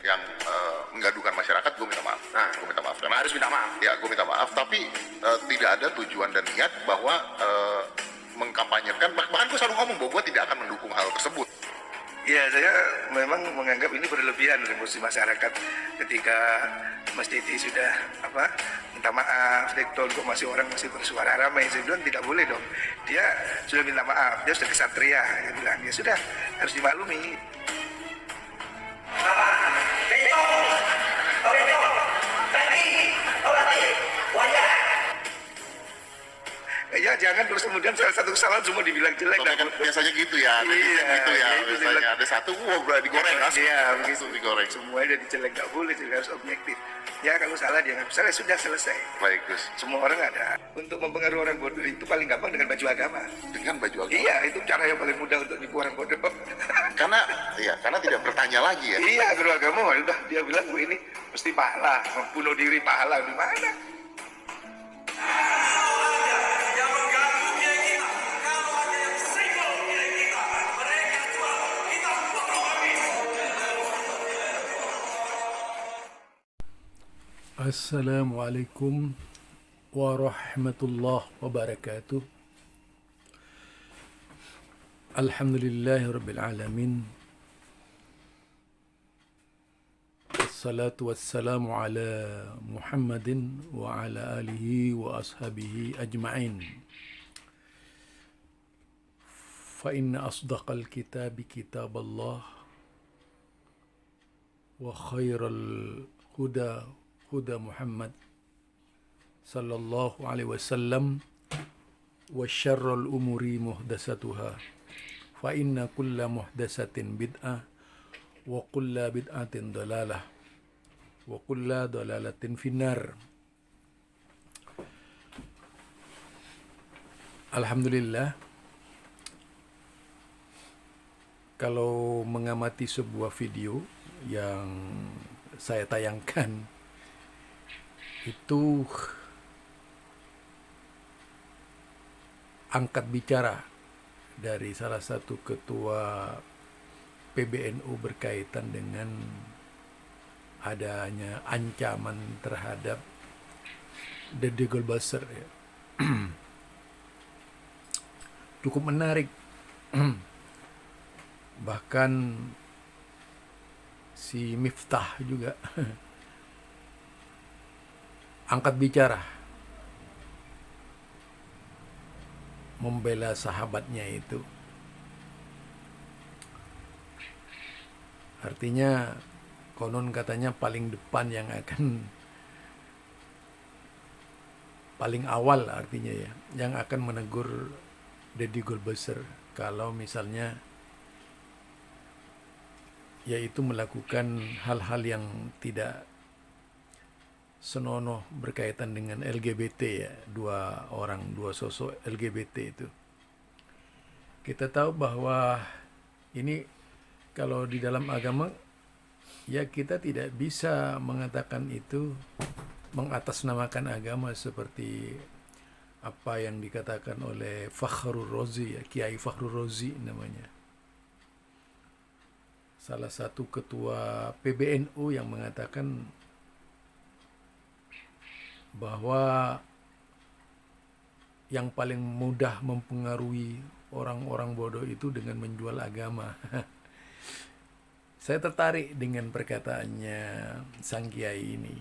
yang menggaduhkan masyarakat, gue minta maaf. Gue minta maaf karena Harus minta maaf. ya, gue minta maaf, tapi tidak ada tujuan dan niat bahwa mengkampanyekan. Bahkan gue selalu ngomong bahwa gue tidak akan mendukung hal tersebut. Ya, saya memang menganggap ini berlebihan emosi masyarakat ketika Mas Didi sudah minta maaf, Dekton kok orang masih bersuara ramai. Saya bilang tidak boleh dong. Dia sudah minta maaf, dia sudah kesatria. Dia bilang ya sudah, harus dimaklumi. Ya jangan terus kemudian salah satu kesalahan semua dibilang jelek. Kan biasanya gitu ya, gitu ya. Biasanya ada satu, digoreng kan? Iya, begitu digoreng. Semuanya jadi jelek, nggak boleh, jadi harus objektif. Ya kalau salah dia nggak salah, sudah selesai. Baik, Gus. Semua orang ada. Untuk mempengaruhi orang bodoh itu paling gampang dengan baju agama. Dengan baju agama. Iya, itu cara yang paling mudah untuk nipu orang bodoh. Karena tidak bertanya lagi ya. Iya, guru agama udah dia bilang ini mesti pahala, bunuh diri pahala di mana? Assalamualaikum warahmatullahi wabarakatuh. Alhamdulillahi rabbil alamin. Assalatu wassalamu ala Muhammadin wa ala alihi wa ashabihi ajma'in. Fa inna asdaqal kitabi kitaballah wa khairal huda huda Muhammad sallallahu alaihi wasallam wa syarrul umuri muhdasatuha fa inna kulla muhdasatin bid'ah wa kulla bid'atin dalalah wa kulla dalalatin finnar. Alhamdulillah, kalau mengamati sebuah video yang saya tayangkan itu angkat bicara dari salah satu ketua PBNU berkaitan dengan adanya ancaman terhadap Deddy Corbuzier ya. Cukup menarik. Bahkan si Miftah juga angkat bicara membela sahabatnya itu. Artinya konon katanya paling depan yang akan paling awal artinya ya, yang akan menegur Deddy Corbuzier kalau misalnya yaitu melakukan hal-hal yang tidak senonoh berkaitan dengan LGBT ya, dua sosok LGBT itu. Kita tahu bahwa ini kalau di dalam agama ya kita tidak bisa mengatakan itu mengatasnamakan agama seperti apa yang dikatakan oleh Fakhrul Razi ya, Kiai Fakhrul Razi namanya. Salah satu ketua PBNU yang mengatakan bahwa yang paling mudah mempengaruhi orang-orang bodoh itu dengan menjual agama. Saya tertarik dengan perkataannya sang kiai ini.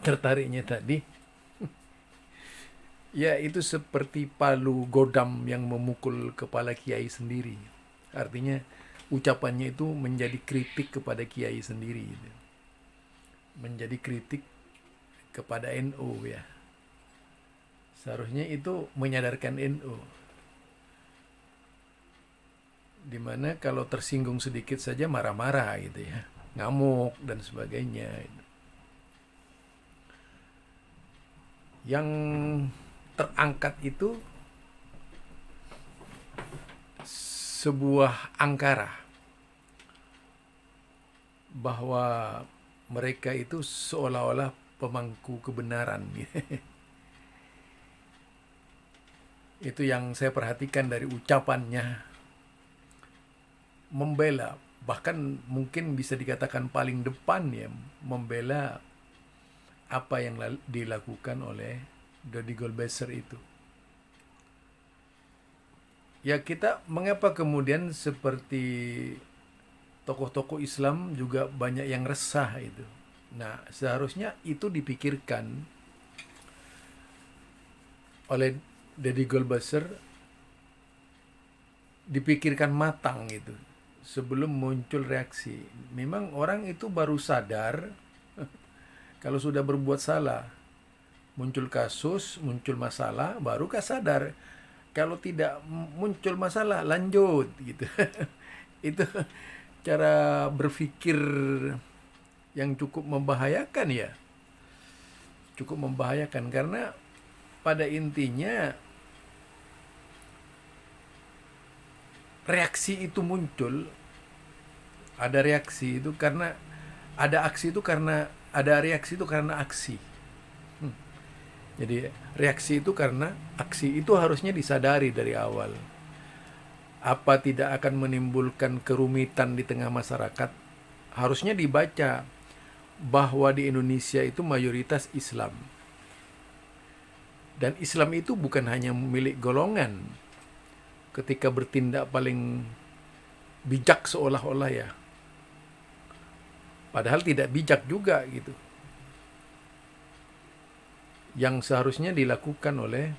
Tertariknya tadi, ya itu seperti palu godam yang memukul kepala kiai sendiri. Artinya ucapannya itu menjadi kritik kepada kiai sendiri. Menjadi kritik kepada NU ya. Seharusnya itu menyadarkan NU. Dimana kalau tersinggung sedikit saja marah-marah gitu ya, ngamuk dan sebagainya. Yang terangkat itu sebuah angkara bahwa mereka itu seolah-olah pemangku kebenaran. Itu yang saya perhatikan dari ucapannya, membela bahkan mungkin bisa dikatakan paling depan ya membela apa yang dilakukan oleh Dodi Golbesser itu. Ya kita, mengapa kemudian seperti tokoh-tokoh Islam juga banyak yang resah itu. Nah, seharusnya itu dipikirkan oleh Dodi Golbesser, dipikirkan matang itu sebelum muncul reaksi. Memang orang itu baru sadar kalau sudah berbuat salah. Muncul kasus, muncul masalah, barukah sadar. Kalau tidak muncul masalah, lanjut gitu. Itu cara berpikir yang cukup membahayakan ya. Cukup membahayakan karena pada intinya reaksi itu muncul, ada reaksi itu karena ada aksi itu karena ada reaksi itu karena aksi. Jadi reaksi itu karena aksi, itu harusnya disadari dari awal. Apa tidak akan menimbulkan kerumitan di tengah masyarakat? Harusnya dibaca bahwa di Indonesia itu mayoritas Islam. Dan Islam itu bukan hanya milik golongan. Ketika bertindak paling bijak seolah-olah ya. Padahal tidak bijak juga gitu. Yang seharusnya dilakukan oleh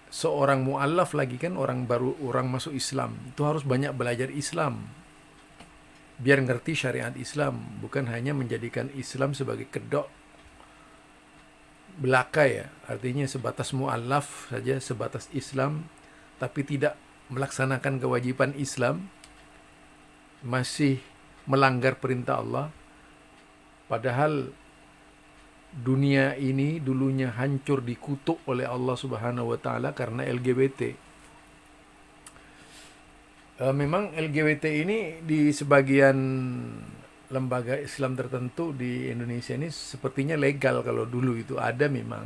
seorang mu'allaf lagi kan, orang baru, orang masuk Islam. Itu harus banyak belajar Islam. Biar ngerti syariat Islam. Bukan hanya menjadikan Islam sebagai kedok belaka ya. Artinya sebatas mu'allaf saja, sebatas Islam. Tapi tidak melaksanakan kewajiban Islam. Masih melanggar perintah Allah. Padahal dunia ini dulunya hancur dikutuk oleh Allah Subhanahu wa taala karena LGBT. Memang LGBT ini di sebagian lembaga Islam tertentu di Indonesia ini sepertinya legal, kalau dulu itu ada memang.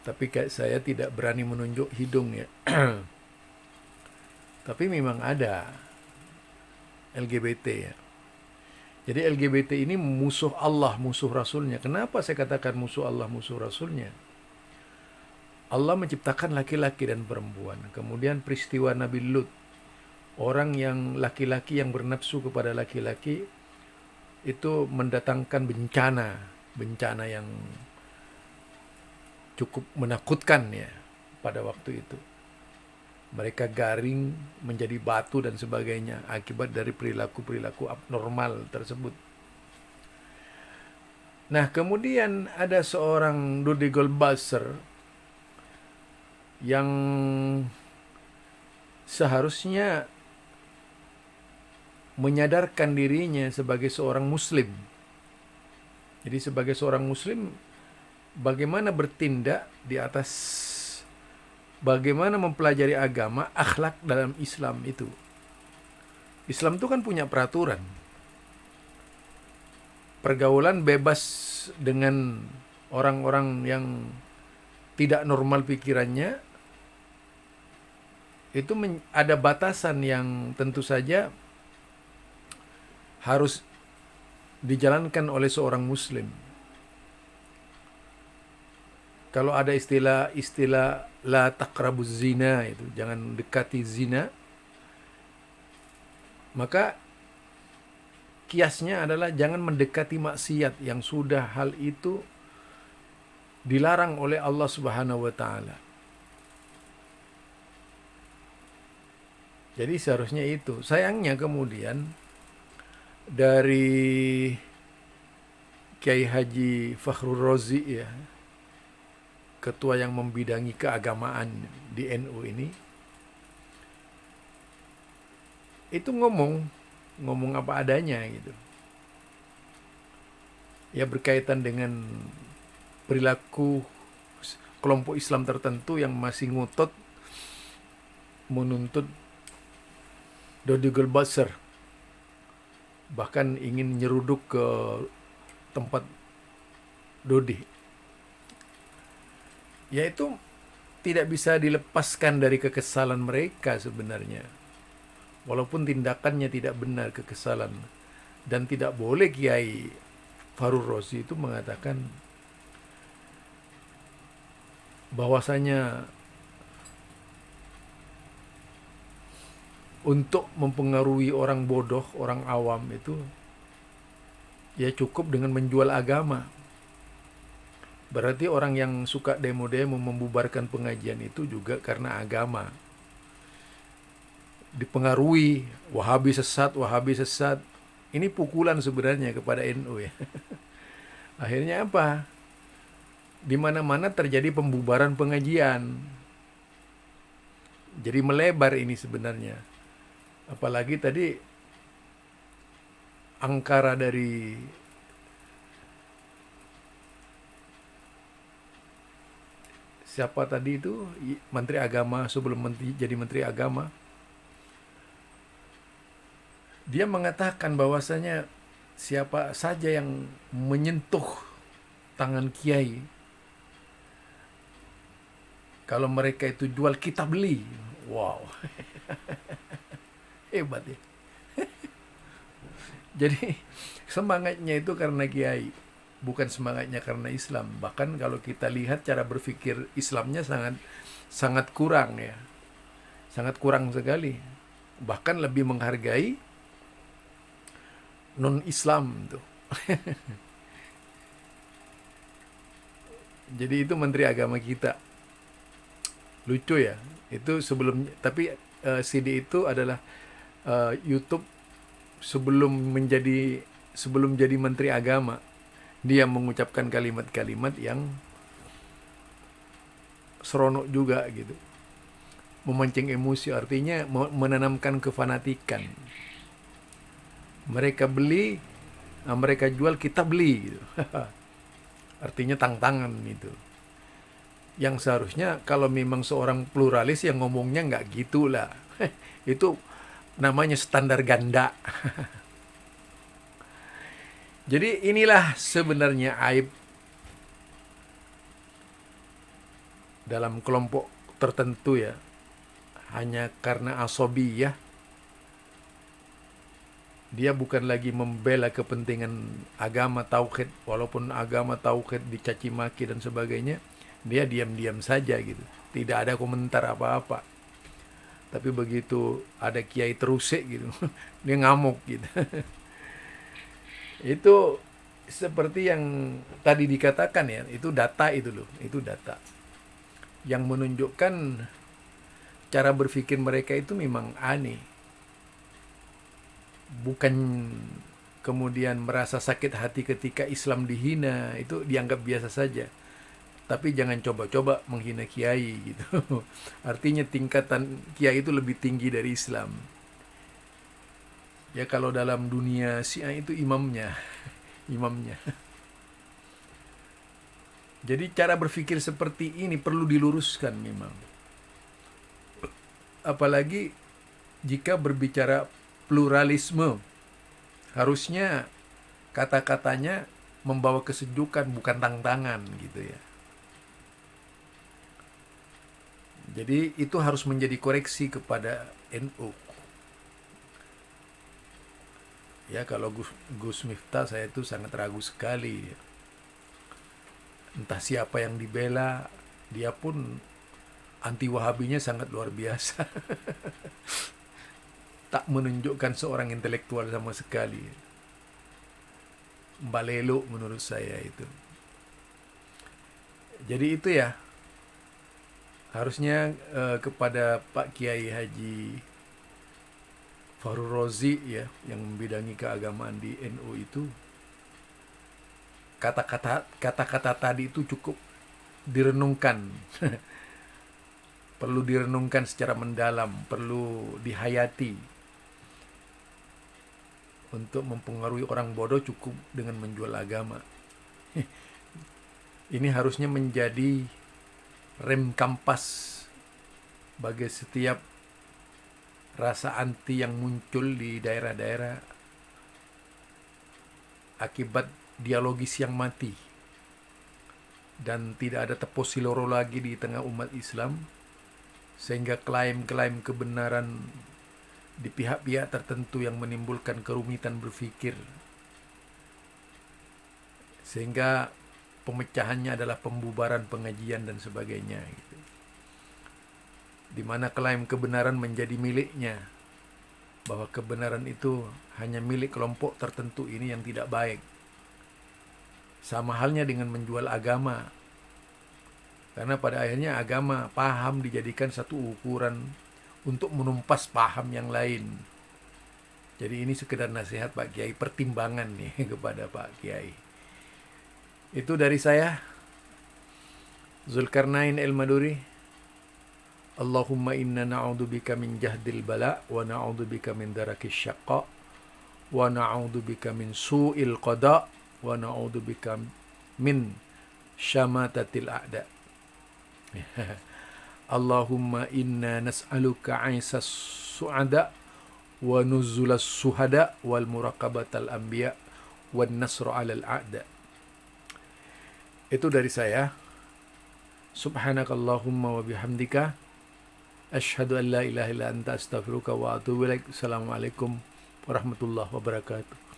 Tapi kayak saya tidak berani menunjuk hidung ya. Tapi memang ada LGBT ya. Jadi LGBT ini musuh Allah, musuh Rasulnya. Kenapa saya katakan musuh Allah, musuh Rasulnya? Allah menciptakan laki-laki dan perempuan. Kemudian peristiwa Nabi Lut. Orang yang laki-laki yang bernafsu kepada laki-laki itu mendatangkan bencana. Bencana yang cukup menakutkan ya pada waktu itu. Mereka garing menjadi batu dan sebagainya akibat dari perilaku-perilaku abnormal tersebut. Nah, kemudian ada seorang Dodi Golbesser yang seharusnya menyadarkan dirinya sebagai seorang muslim. Jadi sebagai seorang muslim, bagaimana bertindak di atas, bagaimana mempelajari agama, akhlak dalam Islam itu. Islam itu kan punya peraturan. Pergaulan bebas dengan orang-orang yang tidak normal pikirannya, itu ada batasan yang tentu saja harus dijalankan oleh seorang muslim. Kalau ada istilah la taqrabuz zina, itu jangan dekati zina, maka kiasnya adalah jangan mendekati maksiat yang sudah hal itu dilarang oleh Allah Subhanahu wa taala. Jadi seharusnya itu. Sayangnya kemudian dari Kiai Haji Fakhrul Razi ya, ketua yang membidangi keagamaan di NU ini, itu ngomong apa adanya gitu. Ya berkaitan dengan perilaku kelompok Islam tertentu yang masih ngotot menuntut Dodi Golbesser, bahkan ingin nyeruduk ke tempat Dodi. Yaitu tidak bisa dilepaskan dari kekesalan mereka sebenarnya. walaupun tindakannya tidak benar, kekesalan. Dan tidak boleh Kiai Farul Rozi itu mengatakan bahwasanya untuk mempengaruhi orang bodoh, orang awam itu ya cukup dengan menjual agama. Berarti orang yang suka demo-demo membubarkan pengajian itu juga karena agama. Dipengaruhi, Wahabi sesat, Wahabi sesat. Ini pukulan sebenarnya kepada NU ya. Akhirnya apa? Di mana-mana terjadi pembubaran pengajian. Jadi melebar ini sebenarnya. Apalagi tadi angkara dari siapa tadi itu, Menteri Agama sebelum jadi Menteri Agama, dia mengatakan bahwasanya siapa saja yang menyentuh tangan kiai, kalau mereka itu jual kita beli. Wow. Hebat ya. Jadi semangatnya itu karena kiai, bukan semangatnya karena Islam. Bahkan kalau kita lihat cara berpikir Islamnya sangat kurang ya. Sangat kurang sekali. Bahkan lebih menghargai non-Islam tuh. Jadi itu Menteri Agama kita. Lucu ya. Itu sebelum, tapi CD itu adalah YouTube sebelum jadi Menteri Agama. Dia mengucapkan kalimat-kalimat yang seronok juga gitu. Memancing emosi, artinya menanamkan kefanatikan. Mereka beli, mereka jual, kita beli gitu. Artinya tantangan itu. Yang seharusnya kalau memang seorang pluralis yang ngomongnya nggak gitulah. Itu namanya standar ganda. Jadi inilah sebenarnya aib dalam kelompok tertentu ya. Hanya karena asobiyah, dia bukan lagi membela kepentingan agama tauhid, walaupun agama tauhid dicaci maki dan sebagainya, dia diam-diam saja gitu. Tidak ada komentar apa-apa. Tapi begitu ada kiai terusik gitu, dia ngamuk gitu. Itu seperti yang tadi dikatakan ya, itu data itu loh, itu data. Yang menunjukkan cara berpikir mereka itu memang aneh. Bukan kemudian merasa sakit hati ketika Islam dihina, itu dianggap biasa saja. Tapi jangan coba-coba menghina kiai gitu. Artinya tingkatan kiai itu lebih tinggi dari Islam. Ya kalau dalam dunia Syiah itu imamnya. Imamnya. Jadi cara berpikir seperti ini perlu diluruskan memang. Apalagi jika berbicara pluralisme. Harusnya kata-katanya membawa kesejukan, bukan tantangan gitu ya. Jadi itu harus menjadi koreksi kepada NU. Ya kalau Gus Miftah saya itu sangat ragu sekali. Entah siapa yang dibela, dia pun anti Wahabinya sangat luar biasa. Tak menunjukkan seorang intelektual sama sekali. Balelo menurut saya itu. Jadi itu ya. Harusnya kepada Pak Kiai Haji Farul Rozi ya, yang membidangi keagamaan di NU itu, kata-kata tadi itu cukup direnungkan. Perlu direnungkan secara mendalam, perlu dihayati. Untuk mempengaruhi orang bodoh cukup dengan menjual agama. Ini harusnya menjadi rem kampas bagi setiap rasa anti yang muncul di daerah-daerah akibat dialogis yang mati, dan tidak ada tepos siloro lagi di tengah umat Islam, sehingga klaim-klaim kebenaran di pihak-pihak tertentu yang menimbulkan kerumitan berpikir, sehingga pemecahannya adalah pembubaran pengajian dan sebagainya gitu. Di mana klaim kebenaran menjadi miliknya, bahwa kebenaran itu hanya milik kelompok tertentu ini yang tidak baik. Sama halnya dengan menjual agama, karena pada akhirnya agama, paham dijadikan satu ukuran untuk menumpas paham yang lain. Jadi ini sekedar nasihat Pak Kiai, pertimbangan nih kepada Pak Kiai. Itu dari saya, Zulkarnain El-Maduri. Allahumma inna na'udzubika min jahdil bala wa na'udzubika min darakis syaqqa wa na'udzubika min su'il qada wa na'udzubika min syamatatil a'da. Allahumma inna nas'aluka 'aisas su'ada wa nuzulas suhada wal muraqabatal anbiya wan nasra 'alal a'da. Itu dari saya. Subhanakallahumma wa bihamdika asyhadu an la ilaha illa anta astaghfiruka wa atubu ilaik. Assalamualaikum warahmatullahi wabarakatuh.